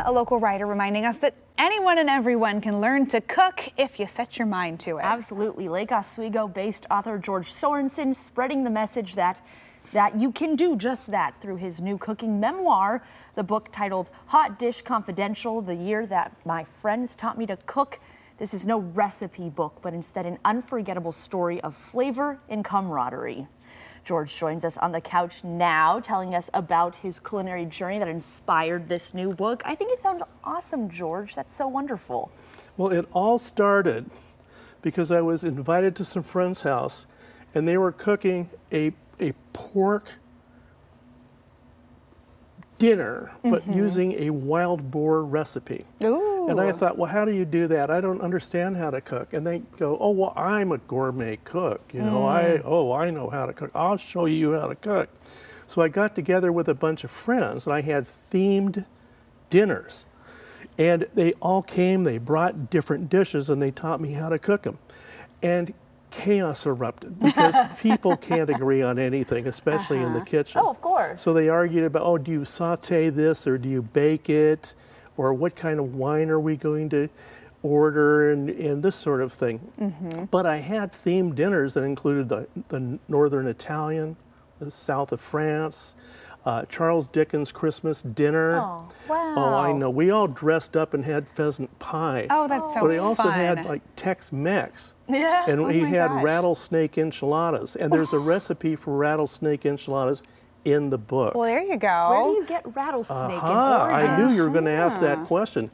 a local writer reminding us that anyone and everyone can learn to cook if you set your mind to it. Absolutely. Lake Oswego-based author George Sorensen spreading the message that you can do just that through his new cooking memoir, the book titled Hot Dish Confidential, The Year That My Friends Taught Me to Cook. This is no recipe book, but instead an unforgettable story of flavor and camaraderie. George joins us on the couch now, telling us about his culinary journey that inspired this new book. I think it sounds awesome, George. That's so wonderful. Well, it all started because I was invited to some friend's house, and they were cooking a pork dinner, but using a wild boar recipe. Ooh. And I thought, well, how do you do that? I don't understand how to cook. And they go, oh, well, I'm a gourmet cook. You know, I know how to cook. I'll show you how to cook. So I got together with a bunch of friends, and I had themed dinners. And they all came, they brought different dishes, and they taught me how to cook them. And chaos erupted because people can't agree on anything, especially in the kitchen. Oh, of course. So they argued about, oh, do you saute this or do you bake it? Or what kind of wine are we going to order, and this sort of thing. But I had themed dinners that included the Northern Italian, the south of France, Charles Dickens' Christmas dinner. Oh, wow. Oh, I know. We all dressed up and had pheasant pie. Oh, that's so fun. But I also had like Tex-Mex. Yeah. And we had gosh. rattlesnake enchiladas. And there's a recipe for rattlesnake enchiladas in the book. Well, there you go. Where do you get rattlesnake in origin? I knew you were going to ask that question.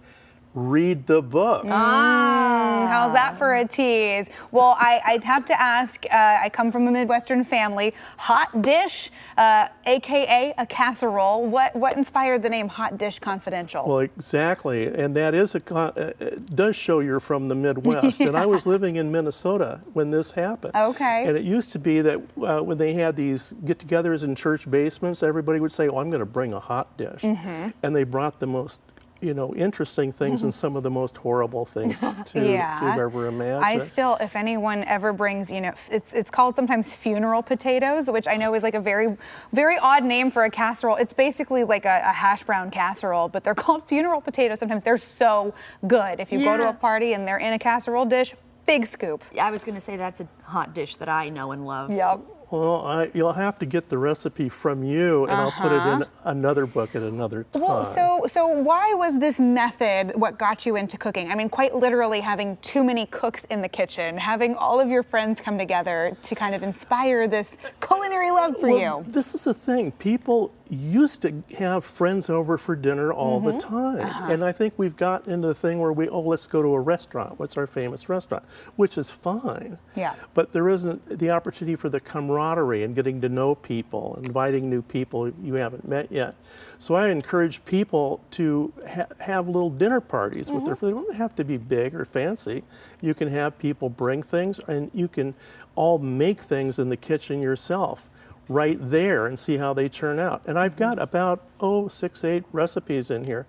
Read the book. How's that for a tease? Well, I'd have to ask, I come from a Midwestern family. Hot dish, AKA a casserole. What inspired the name Hot Dish Confidential? Well, exactly. And that is it does show you're from the Midwest. And I was living in Minnesota when this happened. Okay. And it used to be that when they had these get-togethers in church basements, everybody would say, oh, I'm going to bring a hot dish. And they brought the most interesting things and some of the most horrible things to ever imagine. I still, if anyone ever brings, it's called sometimes funeral potatoes, which I know is like a very, very odd name for a casserole. It's basically like a hash brown casserole, but they're called funeral potatoes. Sometimes they're so good. If you go to a party and they're in a casserole dish, big scoop. Yeah, I was going to say that's a hot dish that I know and love. Yep. Well, you'll have to get the recipe from you, and I'll put it in another book at another time. Well, so why was this method what got you into cooking? I mean, quite literally having too many cooks in the kitchen, having all of your friends come together to kind of inspire this culinary love for you. This is the thing. People used to have friends over for dinner all the time. And I think we've got into the thing where let's go to a restaurant. What's our famous restaurant? Which is fine. Yeah. But there isn't the opportunity for the camaraderie and getting to know people, inviting new people you haven't met yet. So I encourage people to have little dinner parties with their friends. They don't have to be big or fancy. You can have people bring things, and you can all make things in the kitchen yourself right there and see how they turn out. And I've got about 6, 8 recipes in here.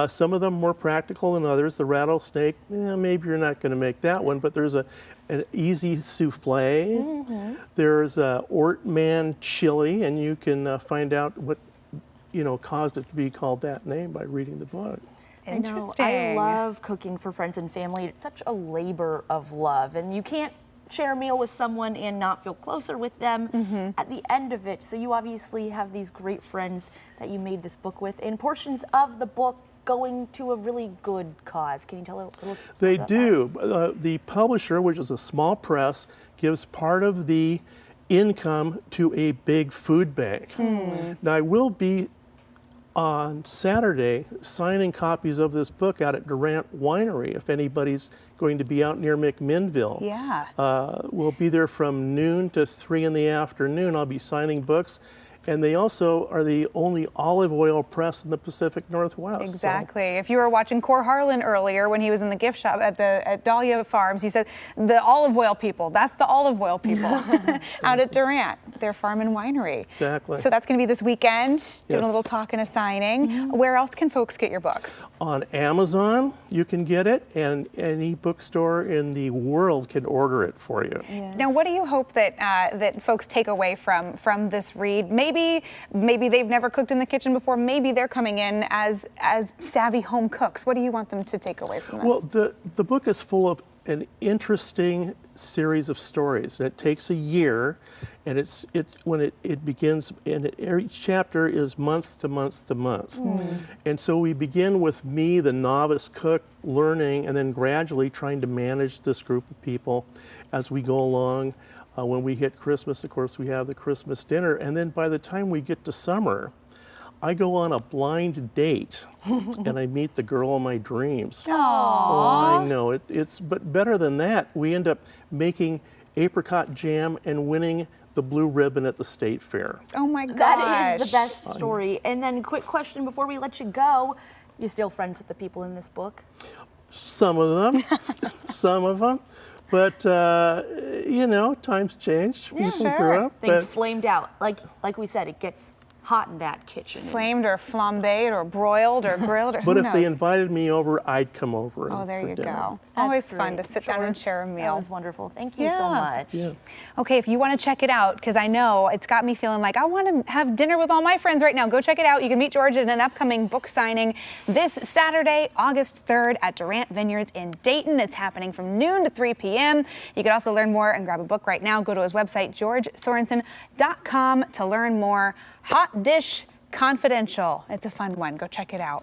Some of them more practical than others. The rattlesnake, maybe you're not going to make that one, but there's an easy souffle. There's Ortman chili, and you can find out what caused it to be called that name by reading the book. Interesting. I love cooking for friends and family. It's such a labor of love, and you can't share a meal with someone and not feel closer with them at the end of it. So you obviously have these great friends that you made this book with, and portions of the book going to a really good cause. Can you tell a little They about do. The publisher, which is a small press, gives part of the income to a big food bank. Now, I will be on Saturday signing copies of this book out at Durant Winery if anybody's going to be out near McMinnville. Yeah. We'll be there from noon to 3 in the afternoon. I'll be signing books. And they also are the only olive oil press in the Pacific Northwest. Exactly. So. If you were watching Cor Harlan earlier when he was in the gift shop at Dahlia Farms, he said the olive oil people, that's the olive oil people out at Durant. their farm and winery. Exactly. So that's going to be this weekend, doing a Yes. little talk and a signing. Where else can folks get your book? On Amazon, you can get it, and any bookstore in the world can order it for you. Now, what do you hope that that folks take away from this read? Maybe they've never cooked in the kitchen before. Maybe they're coming in as savvy home cooks. What do you want them to take away from this? Well, the book is full of an interesting series of stories. And it takes a year, and when it begins, and each chapter is month to month to month. And so we begin with me, the novice cook, learning, and then gradually trying to manage this group of people as we go along. When we hit Christmas, of course, we have the Christmas dinner, and then by the time we get to summer, I go on a blind date and I meet the girl of my dreams. Aww. Oh, I know. But better than that, we end up making apricot jam and winning the blue ribbon at the state fair. Oh my gosh. That is the best story. And then quick question before we let you go. You still friends with the people in this book? Some of them, some of them. But, you know, times change. Yeah, People sure. grow up. Things But flamed out. Like we said, it gets hot in that kitchen. Flamed or flambéed or broiled or grilled or But who if knows? they invited me over, I'd come over. Oh, there for you dinner. go. That's Always fun to great. sit down and George, share a That meal. was wonderful. Thank you so Yeah. much. Yeah. Okay, if you want to check it out, because I know it's got me feeling like I want to have dinner with all my friends right now. Go check it out. You can meet George at an upcoming book signing this Saturday, August 3rd at Durant Vineyards in Dayton. It's happening from noon to 3 p.m. You can also learn more and grab a book right now. Go to his website, georgesorensen.com, to learn more. Hot Dish Confidential. It's a fun one. Go check it out.